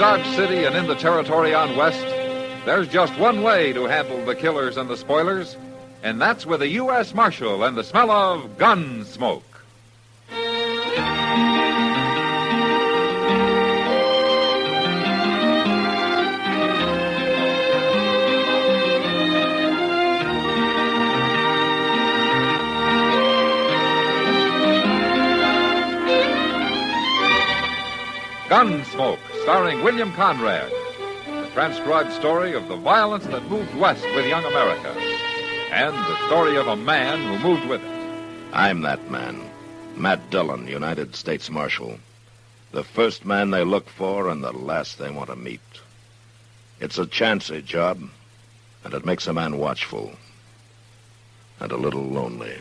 Dodge City and in the territory on west, there's just one way to handle the killers and the spoilers, and that's with a U.S. Marshal and the smell of Gunsmoke. Gunsmoke, starring William Conrad. The transcribed story of the violence that moved west with young America. And the story of a man who moved with it. I'm that man, Matt Dillon, United States Marshal. The first man they look for and the last they want to meet. It's a chancy job, and it makes a man watchful and a little lonely.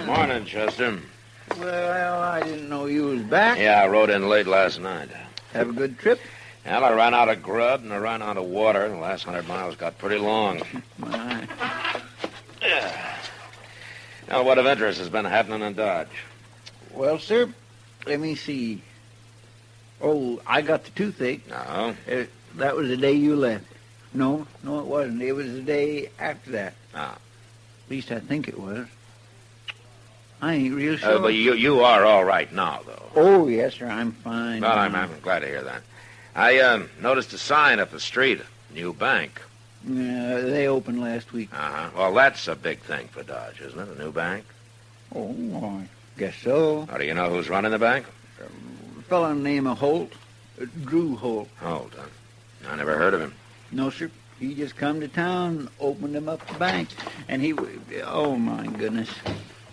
Morning, Chester. Well, I didn't know you was back. Yeah, I rode in late last night. Have a good trip? Well, I ran out of grub and I ran out of water. The last 100 miles got pretty long. My. Yeah. Now, what of interest has been happening in Dodge? Well, sir, let me see. Oh, I got the toothache. No. That was the day you left. No, it wasn't. It was the day after that. Ah. At least I think it was. I ain't real sure. But you are all right now, though. Oh, yes, sir. I'm fine. Well, I'm glad to hear that. I noticed a sign up the street. New bank. Yeah, they opened last week. Uh-huh. Well, that's a big thing for Dodge, isn't it? A new bank? Oh, I guess so. How do you know who's running the bank? A fellow named Holt. Drew Holt. Holt, huh? I never heard of him. No, sir. He just come to town, opened him up the bank, and he... Oh, my goodness.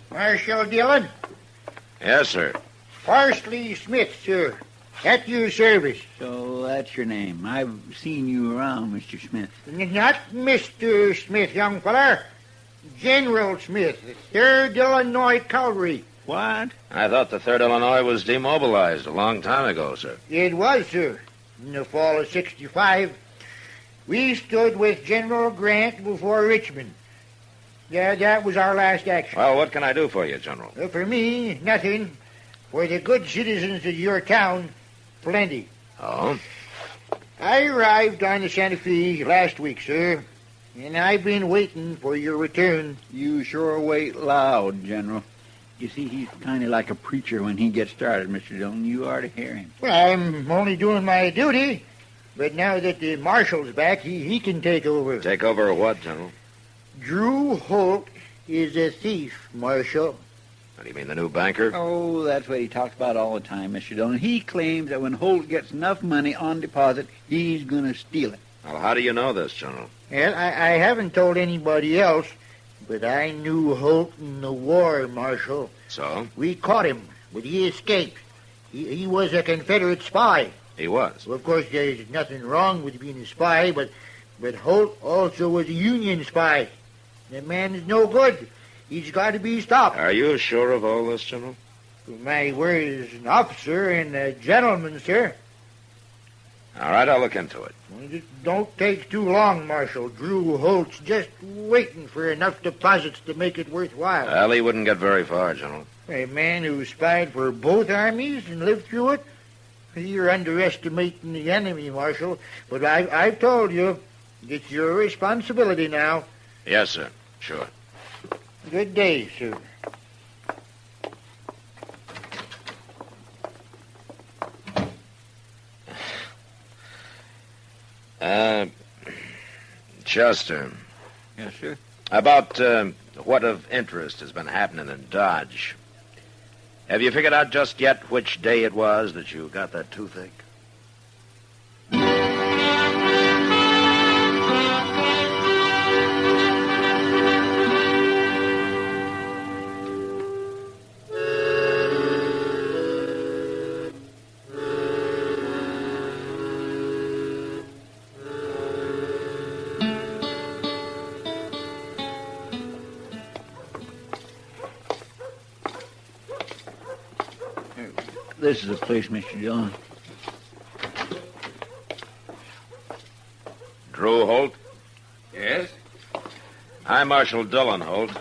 Marshal Dillon? Yes, sir. Parsley Smith, sir. At your service. So that's your name. I've seen you around, Mr. Smith. Not Mr. Smith, young feller. General Smith, 3rd Illinois Cavalry. What? I thought the 3rd Illinois was demobilized a long time ago, sir. It was, sir. In the fall of 65, we stood with General Grant before Richmond. Yeah, that was our last action. Well, what can I do for you, General? For me, nothing. For the good citizens of your town, plenty. Oh? I arrived on the Santa Fe last week, sir, and I've been waiting for your return. You sure wait loud, General. You see, he's kind of like a preacher when he gets started, Mr. Dillon. You ought to hear him. Well, I'm only doing my duty, but now that the marshal's back, he can take over. Take over what, General? Drew Holt is a thief, Marshal. What do you mean, the new banker? Oh, that's what he talks about all the time, Mr. Dillon. He claims that when Holt gets enough money on deposit, he's going to steal it. Well, how do you know this, General? Well, I haven't told anybody else, but I knew Holt in the war, Marshal. So? We caught him, but he escaped. He was a Confederate spy. He was? Well, of course, there's nothing wrong with being a spy, but Holt also was a Union spy. That man is no good. He's got to be stopped. Are you sure of all this, General? My word as an officer and a gentleman, sir. All right, I'll look into it. Well, it don't take too long, Marshal. Drew Holt's just waiting for enough deposits to make it worthwhile. Well, he wouldn't get very far, General. A man who spied for both armies and lived through it? You're underestimating the enemy, Marshal. But I've told you, it's your responsibility now. Yes, sir. Sure. Good day, sir. Chester. Yes, sir. About what of interest has been happening in Dodge. Have you figured out just yet which day it was that you got that toothache? This is the place, Mr. Dillon. Drew Holt? Yes? I'm Marshal Dillon, Holt.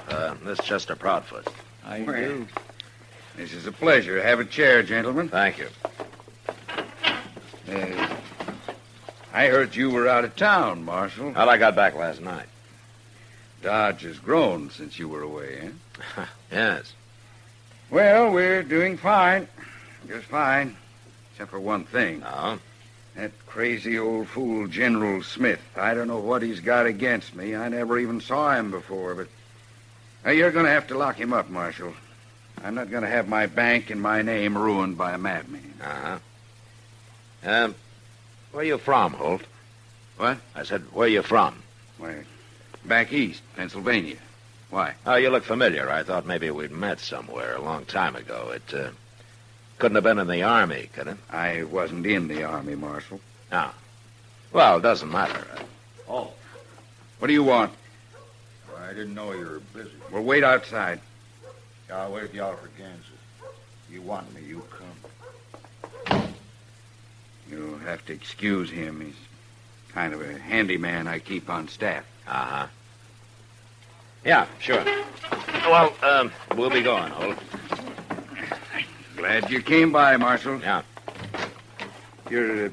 This is Chester Proudfoot. I do. This is a pleasure. Have a chair, gentlemen. Thank you. I heard you were out of town, Marshal. Well, I got back last night. Dodge has grown since you were away, eh? Yes. Well, we're doing fine. Just fine. Except for one thing. Oh? That crazy old fool, General Smith. I don't know what he's got against me. I never even saw him before, but... you're going to have to lock him up, Marshal. I'm not going to have my bank and my name ruined by a madman. Uh-huh. Where you from, Holt? What? I said, where you from? Why, back east, Pennsylvania. Why? Oh, you look familiar. I thought maybe we'd met somewhere a long time ago. It, couldn't have been in the Army, could it? I wasn't in the Army, Marshal. Ah. Well, it doesn't matter. Oh. What do you want? I didn't know you were busy. We'll wait outside. I'll wait y'all for Kansas. You want me, you come. You'll have to excuse him. He's kind of a handyman I keep on staff. Uh-huh. Yeah, sure. Well, we'll be going, Holt. Glad you came by, Marshal. Yeah. You're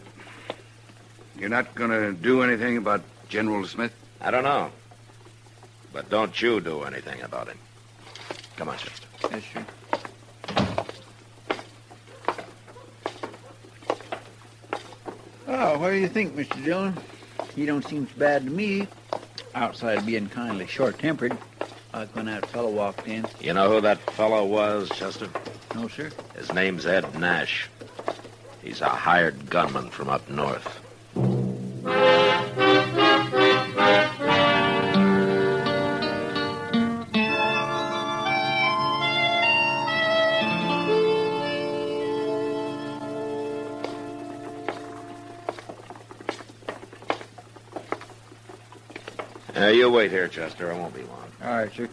not going to do anything about General Smith? I don't know. But don't you do anything about him. Come on, Chester. Yes, sir. Oh, what do you think, Mr. Dillon? He don't seem so bad to me. Outside of being kindly short-tempered, like when that fellow walked in. You know who that fellow was, Chester? No, sir. His name's Ed Nash. He's a hired gunman from up north. You wait here, Chester. I won't be long. All right, sir.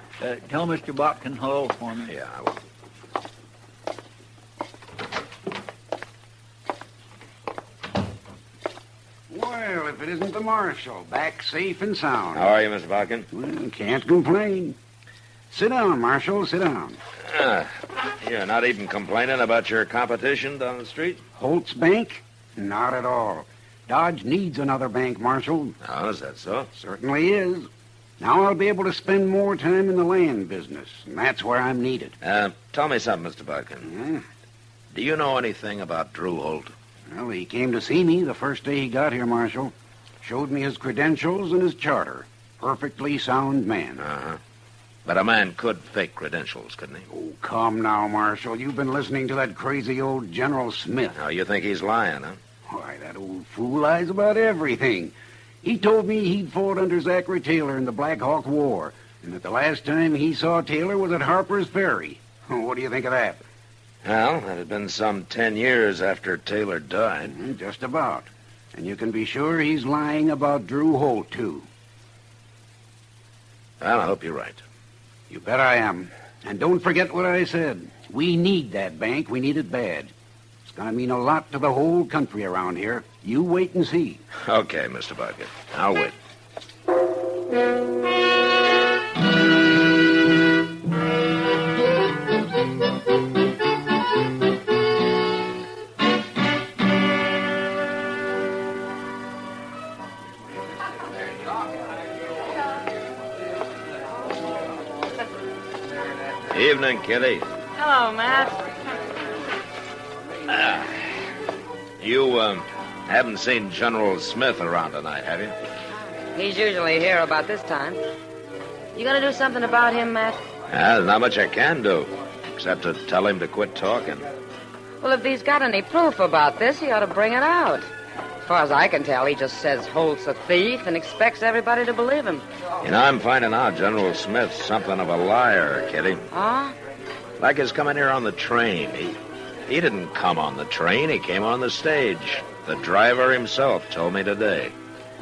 Tell Mr. Botkin hello for me. Yeah, I will. Well, if it isn't the Marshal, back safe and sound. How are you, Mr. Botkin? Well, can't complain. Sit down, Marshal, sit down. You're not even complaining about your competition down the street? Holt's Bank? Not at all. Dodge needs another bank, Marshal. Oh, is that so? Certainly is. Now I'll be able to spend more time in the land business, and that's where I'm needed. Tell me something, Mr. Botkin. Do you know anything about Drew Holt? Well, he came to see me the first day he got here, Marshal. Showed me his credentials and his charter. Perfectly sound man. Uh-huh. But a man could fake credentials, couldn't he? Oh, come now, Marshal. You've been listening to that crazy old General Smith. Now, you think he's lying, huh? Why, that old fool lies about everything. He told me he'd fought under Zachary Taylor in the Black Hawk War, and that the last time he saw Taylor was at Harper's Ferry. What do you think of that? Well, that had been some 10 years after Taylor died. Just about. And you can be sure he's lying about Drew Holt, too. Well, I hope you're right. You bet I am. And don't forget what I said. We need that bank. We need it bad. It's going to mean a lot to the whole country around here. You wait and see. Okay, Mr. Botkin. I'll wait. Evening, Kitty. Hello, Matt. You haven't seen General Smith around tonight, have you? He's usually here about this time. You gonna do something about him, Matt? There's not much I can do, except to tell him to quit talking. Well, if he's got any proof about this, he ought to bring it out. As far as I can tell, he just says Holt's a thief and expects everybody to believe him. You know, I'm finding out General Smith's something of a liar, Kitty. Huh? Like his coming here on the train. He didn't come on the train. He came on the stage. The driver himself told me today.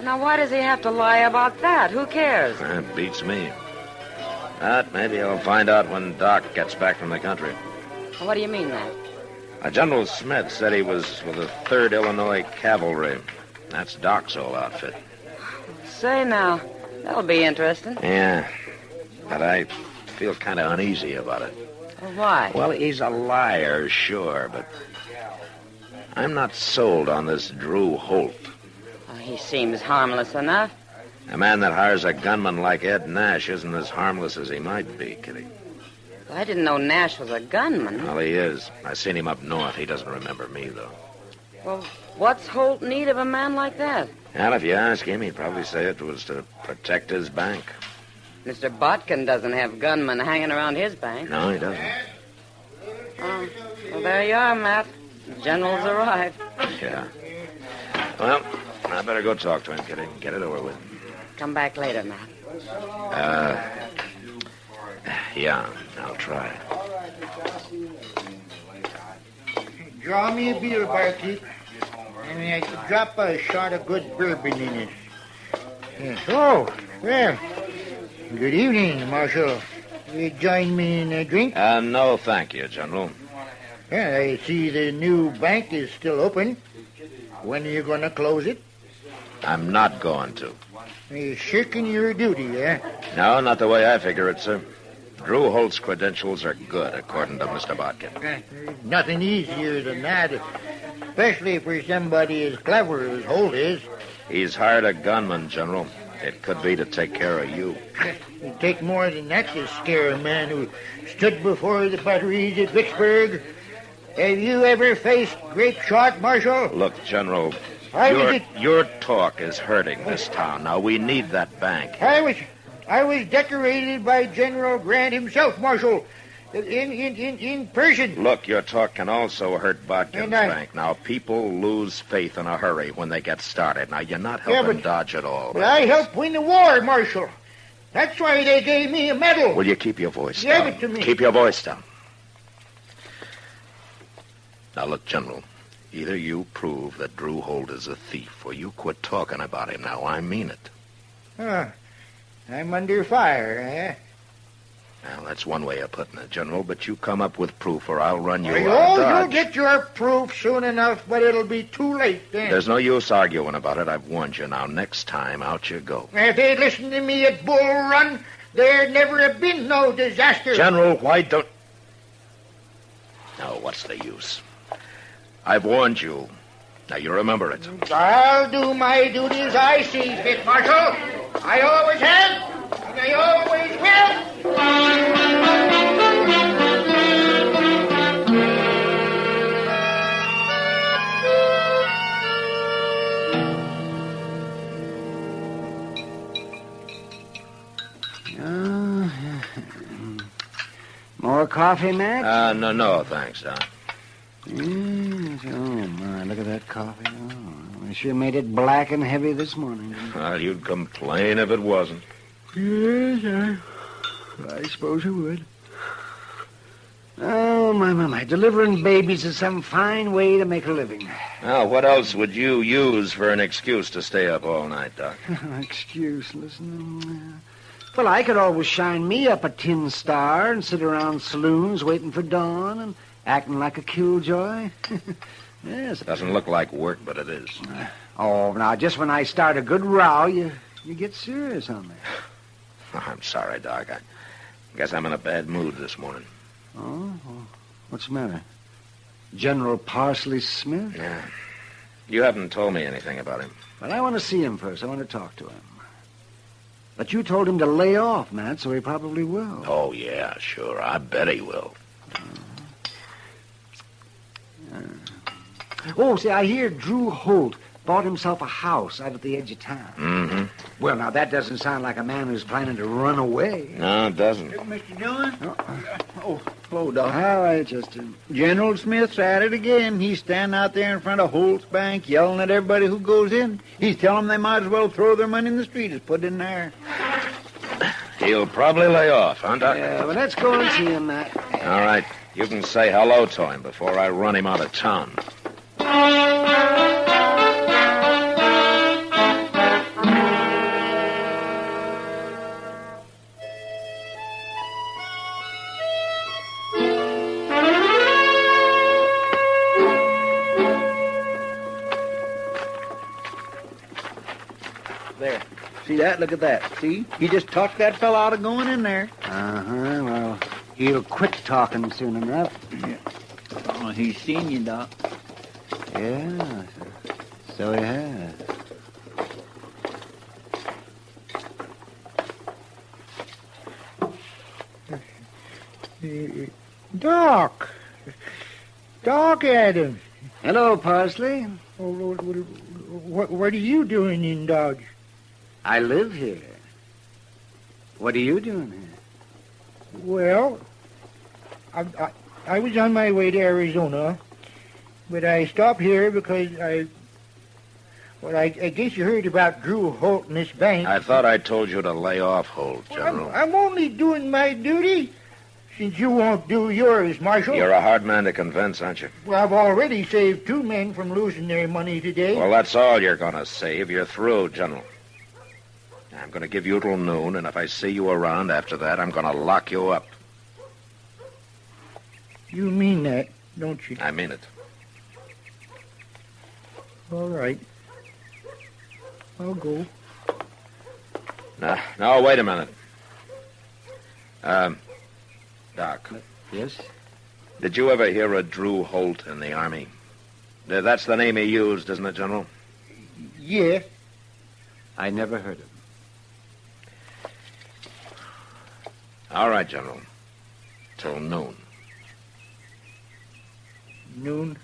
Now, why does he have to lie about that? Who cares? It beats me. But maybe I'll find out when Doc gets back from the country. What do you mean, Matt? General Smith said he was with the 3rd Illinois Cavalry. That's Doc's old outfit. Say now, that'll be interesting. Yeah, but I feel kind of uneasy about it. Well, why? Well, he's a liar, sure, but I'm not sold on this Drew Holt. Oh, he seems harmless enough. A man that hires a gunman like Ed Nash isn't as harmless as he might be, Kitty. Well, I didn't know Nash was a gunman. Well, he is. I seen him up north. He doesn't remember me, though. Well, what's Holt need of a man like that? Well, if you ask him, he'd probably say it was to protect his bank. Mr. Botkin doesn't have gunmen hanging around his bank. No, he doesn't. Oh, well, there you are, Matt. The general's arrived. Yeah. Well, I better go talk to him, Kitty. Get it over with. Come back later, Matt. Yeah, I'll try. Draw me a beer, barkeep. And I could drop a shot of good bourbon in it. Yes. Oh, well. Good evening, Marshal. You join me in a drink? No, thank you, General. Yeah, I see the new bank is still open. When are you going to close it? I'm not going to. You're shirking your duty, eh? No, not the way I figure it, sir. Drew Holt's credentials are good, according to Mr. Botkin. There's nothing easier than that, especially for somebody as clever as Holt is. He's hired a gunman, General. It could be to take care of you. It'd take more than that to scare a man who stood before the batteries at Vicksburg. Have you ever faced grape shot, Marshal? Look, General, your talk is hurting this town. Now, we need that bank. I was decorated by General Grant himself, Marshal, in person. Look, your talk can also hurt Botkin's bank. Now, people lose faith in a hurry when they get started. Now, you're not helping Dodge at all. But I helped win the war, Marshal. That's why they gave me a medal. Will you keep your voice down? Give it to me. Keep your voice down. Now, look, General, either you prove that Drew Holt is a thief or you quit talking about him. Now, I mean it. I'm under fire, eh? Well, that's one way of putting it, General, but you come up with proof or I'll run you out of Dodge. You'll get your proof soon enough, but it'll be too late then. There's no use arguing about it. I've warned you. Now, next time, out you go. If they'd listened to me at Bull Run, there'd never have been no disaster. General, why don't... Now, what's the use? I've warned you. Now, you remember it. I'll do my duty as I see fit, Marshal. I always have, and I always will. More coffee, Matt? No, thanks, Doc. Yes, oh, my, look at that coffee. Oh, I sure made it black and heavy this morning. Well, you'd complain if it wasn't. Yes, I suppose I would. Oh, my. Delivering babies is some fine way to make a living. Now, what else would you use for an excuse to stay up all night, Doc? Excuse, listen. Well, I could always shine me up a tin star and sit around saloons waiting for dawn and acting like a killjoy. Yes. Doesn't look like work, but it is. Oh, now, just when I start a good row, you get serious on me. I'm sorry, Doc. I guess I'm in a bad mood this morning. Oh? What's the matter? General Parsley Smith? Yeah. You haven't told me anything about him. Well, I want to see him first. I want to talk to him. But you told him to lay off, Matt, so he probably will. Oh, yeah, sure. I bet he will. Oh, see, I hear Drew Holt bought himself a house out at the edge of town. Mm-hmm. Well, now, that doesn't sound like a man who's planning to run away. No, it doesn't. Mr. Dillon? Oh, hello, Doc. All right, Justin. General Smith's at it again. He's standing out there in front of Holt's bank yelling at everybody who goes in. He's telling them they might as well throw their money in the street as put it in there. He'll probably lay off, huh, Doc? Yeah, well, let's go and see him, Matt. All right. You can say hello to him before I run him out of town. Yeah, look at that. See? He just talked that fellow out of going in there. Uh-huh. Well, he'll quit talking soon enough. Yeah. Oh, he's seen you, Doc. Yeah, so he has. Doc. Doc Adams. Hello, Parsley. What are you doing in Dodge? I live here. What are you doing here? Well, I was on my way to Arizona, but I stopped here because I guess you heard about Drew Holt in this bank. I thought I told you to lay off Holt, General. I'm only doing my duty, since you won't do yours, Marshal. You're a hard man to convince, aren't you? Well, I've already saved 2 men from losing their money today. Well, that's all you're going to save. You're through, General. I'm going to give you till noon, and if I see you around after that, I'm going to lock you up. You mean that, don't you? I mean it. All right. I'll go. No, wait a minute. Doc. Yes? Did you ever hear of Drew Holt in the Army? That's the name he used, isn't it, General? Yeah. I never heard of him. All right, General. Till noon. Noon.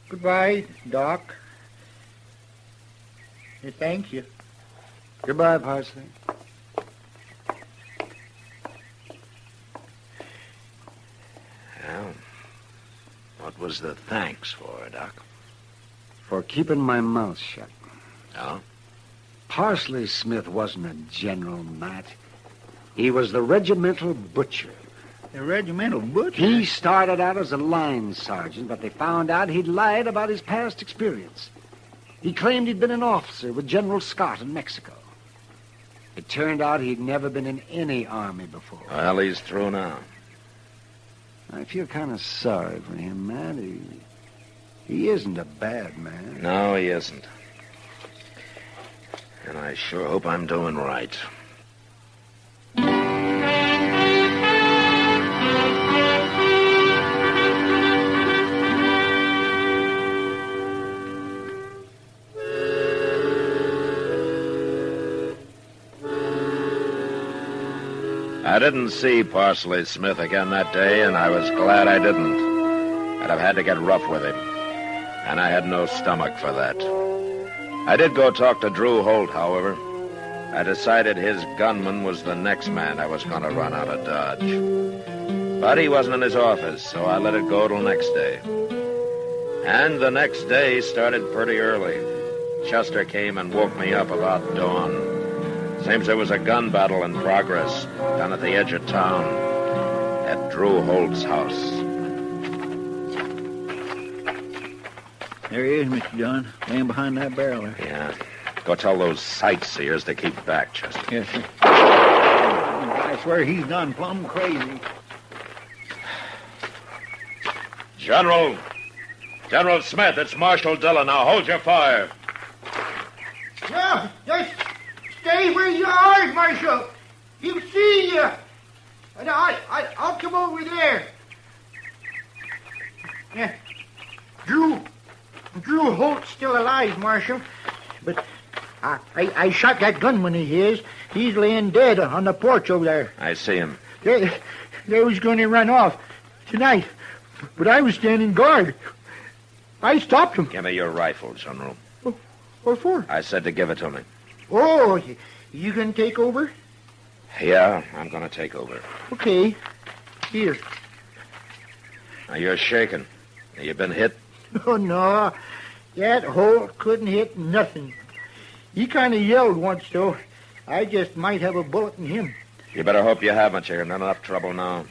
Goodbye, Doc. Thank you. Goodbye, Parsley. Well, what was the thanks for, Doc? For keeping my mouth shut. Oh? Parsley Smith wasn't a general, Matt. He was the regimental butcher. The regimental butcher? He started out as a line sergeant, but they found out he'd lied about his past experience. He claimed he'd been an officer with General Scott in Mexico. It turned out he'd never been in any army before. Well, he's through now. I feel kind of sorry for him, Matt. He isn't a bad man. No, he isn't. And I sure hope I'm doing right. I didn't see Parsley Smith again that day, and I was glad I didn't. I'd have had to get rough with him. And I had no stomach for that. I did go talk to Drew Holt, however. I decided his gunman was the next man I was going to run out of Dodge. But he wasn't in his office, so I let it go till next day. And the next day started pretty early. Chester came and woke me up about dawn. Seems there was a gun battle in progress down at the edge of town at Drew Holt's house. There he is, Mr. Dillon, laying behind that barrel there. Yeah. Go tell those sightseers to keep back, Chester. Yes, sir. I swear he's gone plumb crazy. General Smith, it's Marshal Dillon. Now hold your fire. No, just stay where you are, Marshal. He'll see you. And I'll come over there. Yeah. Drew Holt's still alive, Marshal. But I shot that gunman of his. He's laying dead on the porch over there. I see him. They was going to run off tonight, but I was standing guard. I stopped him. Give me your rifle, General. What for? I said to give it to me. Oh, you gonna take over? Yeah, I'm going to take over. Okay. Here. Now, you're shaking. You been hit? Oh, no. That Holt couldn't hit nothing. He kind of yelled once, though. I just might have a bullet in him. You better hope you haven't. You're in enough trouble now.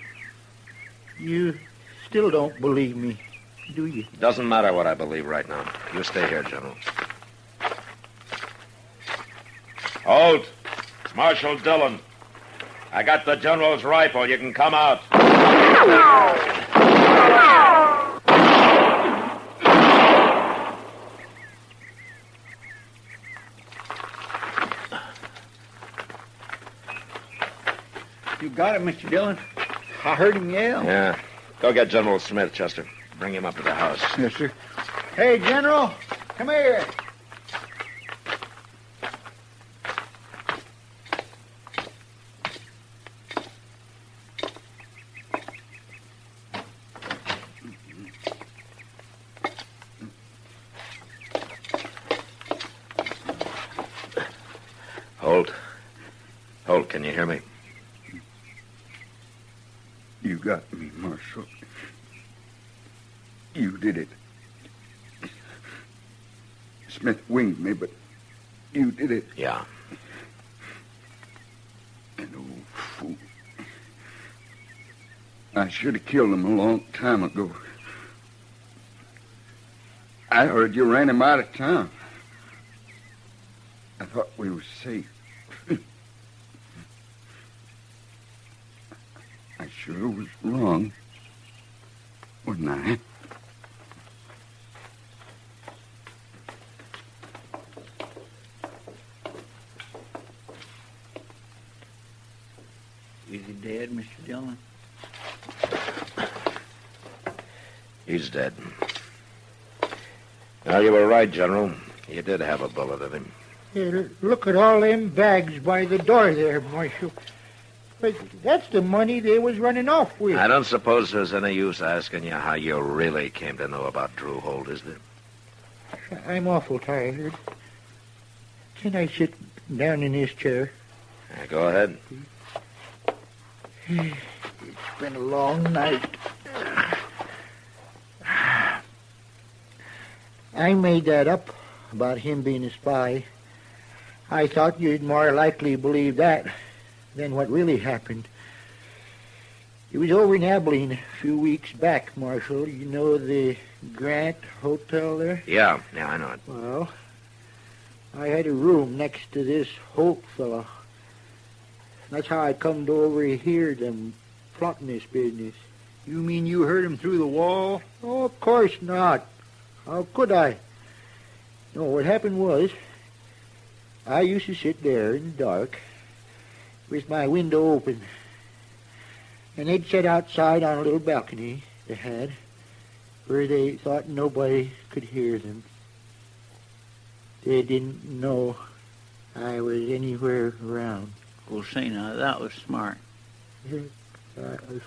You still don't believe me, do you? Doesn't matter what I believe right now. You stay here, General. Holt, it's Marshal Dillon. I got the General's rifle. You can come out. You got it, Mr. Dillon. I heard him yell. Yeah. Go get General Smith, Chester. Bring him up to the house. Yes, sir. Hey, General, come here. Holt, can you hear me? You got me, Marshal. You did it. Smith winged me, but you did it. Yeah. An old fool. I should have killed him a long time ago. I heard you ran him out of town. I thought we were safe. I sure was wrong, wasn't I? Is he dead, Mr. Dillon? He's dead. Now, you were right, General. You did have a bullet in him. Yeah, look at all them bags by the door there, Marshal. But that's the money they was running off with. I don't suppose there's any use asking you how you really came to know about Drew Holt, is there? I'm awful tired. Can I sit down in this chair? Yeah, go ahead. It's been a long night. I made that up about him being a spy. I thought you'd more likely believe that than what really happened. It was over in Abilene a few weeks back, Marshal. You know the Grant Hotel there? Yeah, I know it. Well, I had a room next to this Holt fellow. That's how I come to overhear them plotting this business. You mean you heard him through the wall? Oh, of course not. How could I? No, what happened was, I used to sit there in the dark with my window open, and they'd sit outside on a little balcony they had, where they thought nobody could hear them. They didn't know I was anywhere around. Well, say now, that was smart. I was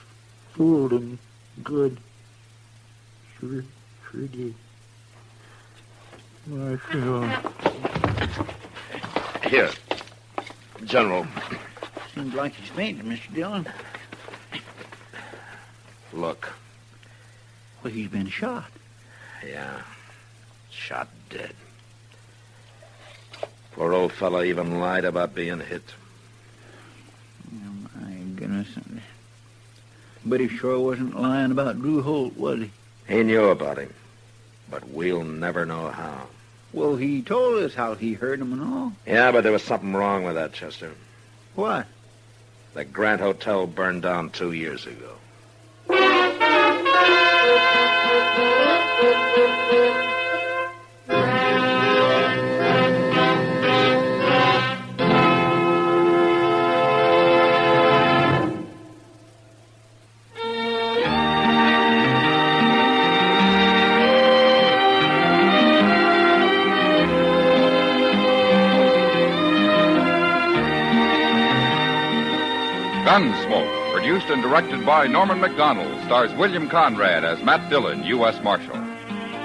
fooled and good. Sure did. Marshal. Here, General. Seems like he's fainted, Mr. Dillon. Look. Well, he's been shot. Yeah, shot dead. Poor old fellow even lied about being hit. Oh, my goodness. But he sure wasn't lying about Drew Holt, was he? He knew about him, but we'll never know how. Well, he told us how he heard him and all. Yeah, but there was something wrong with that, Chester. What? The Grant Hotel burned down 2 years ago. Gunsmoke, produced and directed by Norman MacDonald, stars William Conrad as Matt Dillon, U.S. Marshal.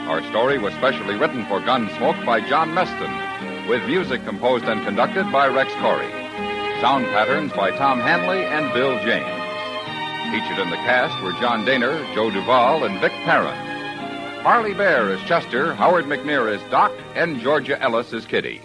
Our story was specially written for Gunsmoke by John Meston, with music composed and conducted by Rex Corey. Sound patterns by Tom Hanley and Bill James. Featured in the cast were John Daner, Joe Duvall, and Vic Perrin. Harley Bear as Chester, Howard McNear as Doc, and Georgia Ellis as Kitty.